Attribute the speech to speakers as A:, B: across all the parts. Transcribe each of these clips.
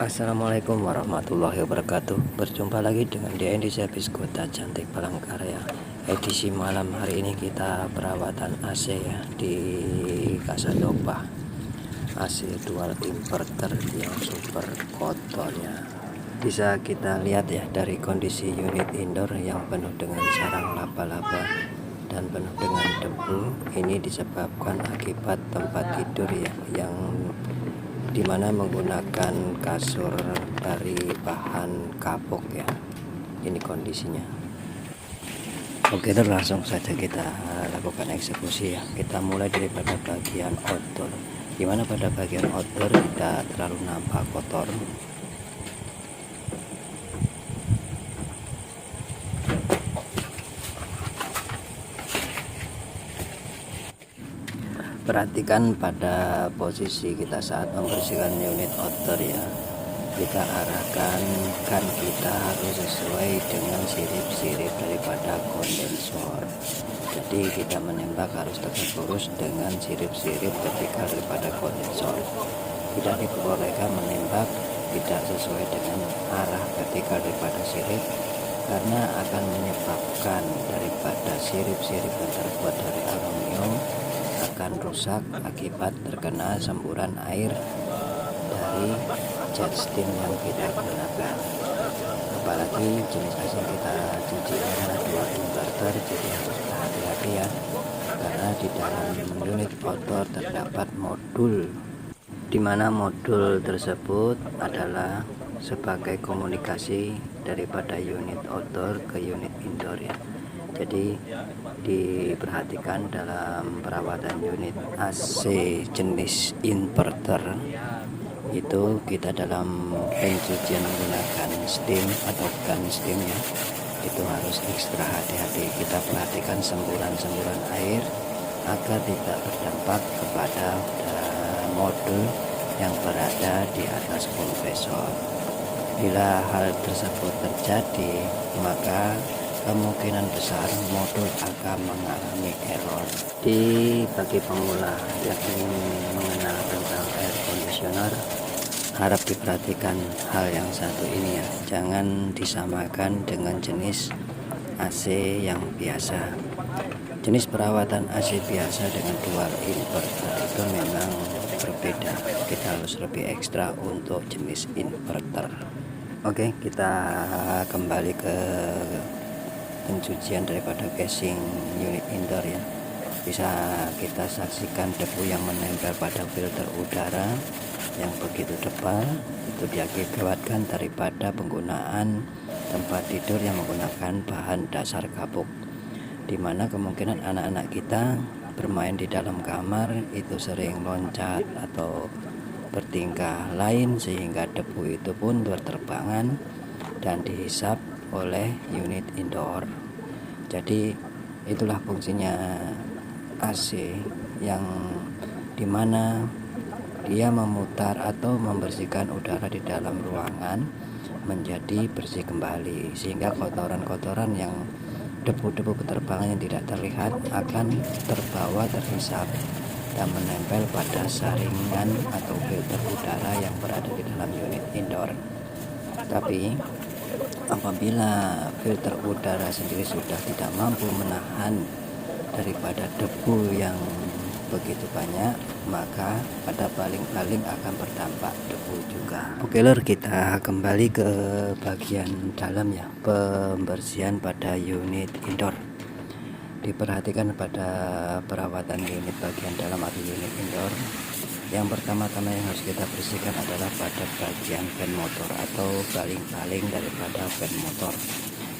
A: Assalamualaikum warahmatullahi wabarakatuh. Berjumpa lagi dengan DN di servis Kota Cantik Palangkaraya. Edisi malam hari ini kita perawatan AC ya di Kasadokbah. AC dual inverter yang super kotornya. Bisa kita lihat ya dari kondisi unit indoor yang penuh dengan sarang laba-laba dan penuh dengan debu. Ini disebabkan akibat tempat tidur ya yang dimana menggunakan kasur dari bahan kapuk ya. Ini kondisinya. Oke, terus langsung saja kita lakukan eksekusi ya. Kita mulai daripada bagian outdoor, dimana pada bagian outdoor tidak terlalu nampak kotor. Perhatikan pada posisi kita saat membersihkan unit outdoor ya. Kita arahkan kan kita harus sesuai dengan sirip-sirip daripada kondensor. Jadi kita menembak harus tegak lurus dengan sirip-sirip vertikal daripada kondensor. Tidak diperbolehkan menembak tidak sesuai dengan arah vertikal daripada sirip, karena akan menyebabkan daripada sirip-sirip yang terbuat dari aluminium akan rusak akibat terkena semburan air dari jet steam yang kita gunakan. Apalagi jenis AC yang kita cuci adalah dual inverter, jadi harus hati-hati ya, karena di dalam unit outdoor terdapat modul, di mana modul tersebut adalah sebagai komunikasi daripada unit outdoor ke unit indoor ya. Jadi diperhatikan dalam perawatan unit AC jenis inverter itu kita dalam pencucian menggunakan steam atau bukan steam ya, itu harus ekstra hati-hati. Kita perhatikan semburan-semburan air agar tidak berdampak kepada modul yang berada di atas kompresor. Bila hal tersebut terjadi, maka kemungkinan besar modul akan mengalami error. Bagi pemula yang ingin mengenal tentang air conditioner, harap diperhatikan hal yang satu ini ya. Jangan disamakan dengan jenis AC yang biasa. Jenis perawatan AC biasa dengan dual inverter itu memang berbeda. Kita harus lebih ekstra untuk jenis inverter. Oke, kita kembali ke pencucian daripada casing unit indoor ya. Bisa kita saksikan debu yang menempel pada filter udara yang begitu tebal. Itu diakibatkan daripada penggunaan tempat tidur yang menggunakan bahan dasar kapuk, dimana kemungkinan anak-anak kita bermain di dalam kamar itu sering loncat atau bertingkah lain, sehingga debu itu pun berterbangan dan dihisap oleh unit indoor. Jadi itulah fungsinya AC, yang dimana dia memutar atau membersihkan udara di dalam ruangan menjadi bersih kembali, sehingga kotoran-kotoran yang debu-debu berterbangan yang tidak terlihat akan terbawa, terhisap dan menempel pada saringan atau filter udara yang berada di dalam unit indoor. Tapi apabila filter udara sendiri sudah tidak mampu menahan daripada debu yang begitu banyak, maka pada paling-paling akan berdampak debu juga. Oke lor, kita kembali ke bagian dalam ya, pembersihan pada unit indoor. Diperhatikan pada perawatan unit bagian dalam atau unit indoor, yang pertama-tama yang harus kita bersihkan adalah pada bagian fan motor atau baling-baling daripada fan motor.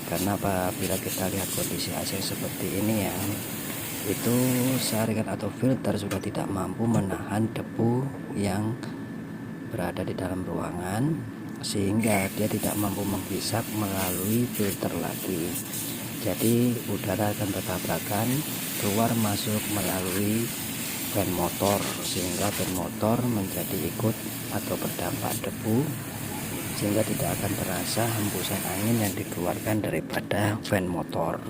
A: Karena apabila kita lihat kondisi AC seperti ini ya, itu saringan atau filter sudah tidak mampu menahan debu yang berada di dalam ruangan, sehingga dia tidak mampu menghisap melalui filter lagi. Jadi udara akan bertabrakan keluar masuk melalui fan motor, sehingga fan motor menjadi ikut atau berdampak debu, sehingga tidak akan terasa hembusan angin yang dikeluarkan daripada fan motor.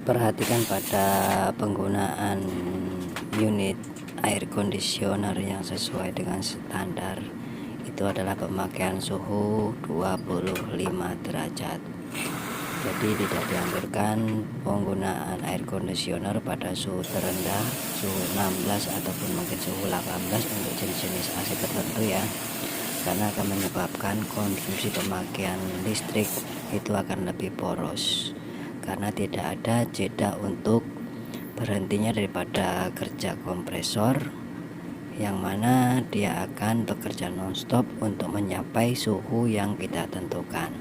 A: Perhatikan pada penggunaan unit air conditioner yang sesuai dengan standar itu adalah pemakaian suhu 25 derajat. Jadi tidak dianjurkan penggunaan air conditioner pada suhu terendah, suhu 16 ataupun mungkin suhu 18 untuk jenis-jenis AC tertentu ya, karena akan menyebabkan konsumsi pemakaian listrik itu akan lebih boros, karena tidak ada jeda untuk berhentinya daripada kerja kompresor, yang mana dia akan bekerja non-stop untuk mencapai suhu yang kita tentukan.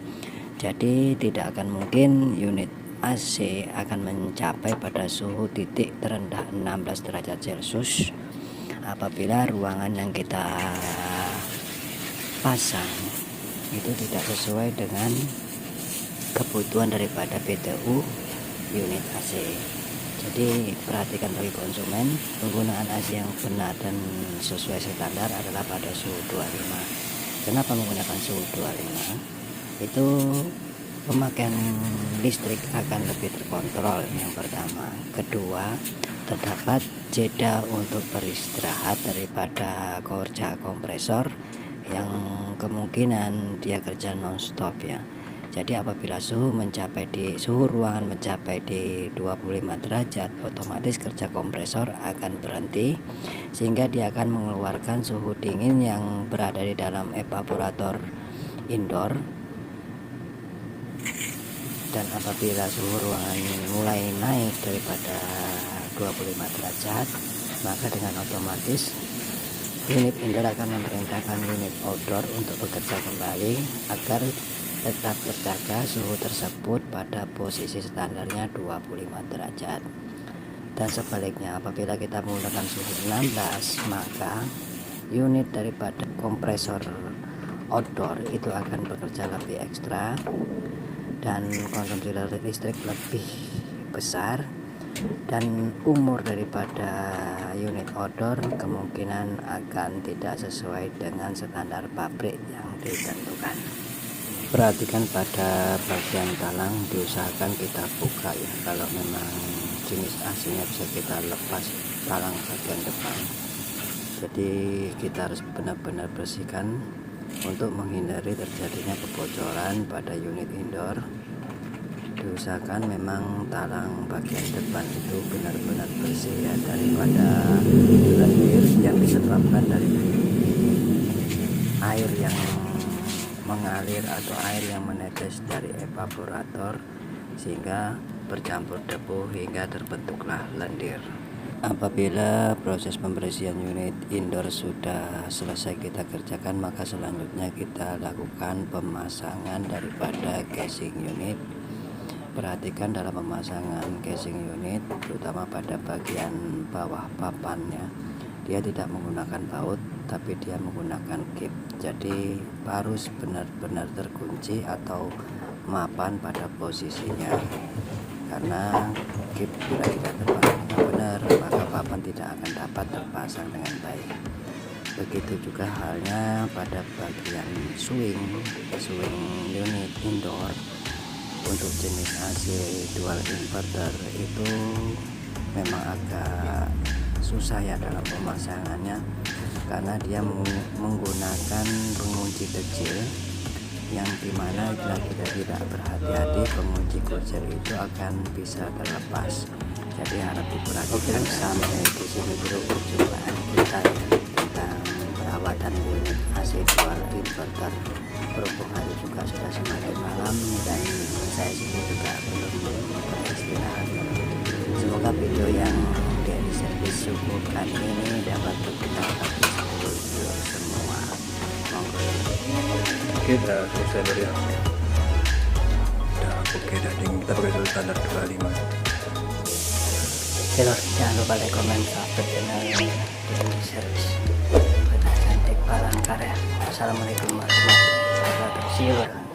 A: Jadi tidak akan mungkin unit AC akan mencapai pada suhu titik terendah 16 derajat Celcius apabila ruangan yang kita pasang itu tidak sesuai dengan kebutuhan daripada PTU unit AC. Jadi perhatikan bagi konsumen, penggunaan AC yang benar dan sesuai standar adalah pada suhu 25. Kenapa menggunakan suhu 25? Itu pemakaian listrik akan lebih terkontrol, yang pertama. Kedua, terdapat jeda untuk beristirahat daripada kerja kompresor yang kemungkinan dia kerja non-stop ya. Jadi apabila suhu ruangan mencapai di 25 derajat, otomatis kerja kompresor akan berhenti, sehingga dia akan mengeluarkan suhu dingin yang berada di dalam evaporator indoor. Dan apabila suhu ruangan mulai naik daripada 25 derajat, maka dengan otomatis unit indoor akan memerintahkan unit outdoor untuk bekerja kembali agar tetap terjaga suhu tersebut pada posisi standarnya 25 derajat. Dan sebaliknya, apabila kita menggunakan suhu 16, maka unit daripada kompresor outdoor itu akan bekerja lebih ekstra dan konsumsi listrik lebih besar, dan umur daripada unit outdoor kemungkinan akan tidak sesuai dengan standar pabrik yang ditentukan. Perhatikan pada bagian talang, diusahakan kita buka ya, kalau memang jenis AC-nya bisa kita lepas talang bagian depan. Jadi kita harus benar-benar bersihkan untuk menghindari terjadinya kebocoran pada unit indoor. Diusahakan memang talang bagian depan itu benar-benar bersih ya, daripada lendir yang disebabkan dari air yang mengalir atau air yang menetes dari evaporator sehingga bercampur debu hingga terbentuklah lendir. Apabila proses pembersihan unit indoor sudah selesai kita kerjakan, maka selanjutnya kita lakukan pemasangan daripada casing unit. Perhatikan dalam pemasangan casing unit, terutama pada bagian bawah papannya, dia tidak menggunakan baut, tapi dia menggunakan kip. Jadi harus benar-benar terkunci atau mapan pada posisinya, karena kip bila tidak terpasang benar, maka papan tidak akan dapat terpasang dengan baik. Begitu juga halnya pada bagian swing unit indoor. Untuk jenis AC dual inverter itu memang agak susah ya dalam pemasangannya, karena dia menggunakan pengunci kecil, yang dimana bila kita tidak berhati-hati pengunci kecil itu akan bisa terlepas. Jadi harap diperhatikan. Sampai di sini dulu perjumpaan kita tentang perawatan unit AC dual inverter. Berhubung hari juga sudah semakin malam dan saya sini juga belum beristirahat. Semoga video yang dari servis suku kali ini dapat kita semua. Monggo.
B: Kita selesai dari awal. Udah oke, dading kita pakai suhu standar 25.
A: Oke lor, jangan lupa like, comment, subscribe channel ini servis Cantik Palangkaraya. Assalamualaikum warahmatullahi wabarakatuh. See you lor.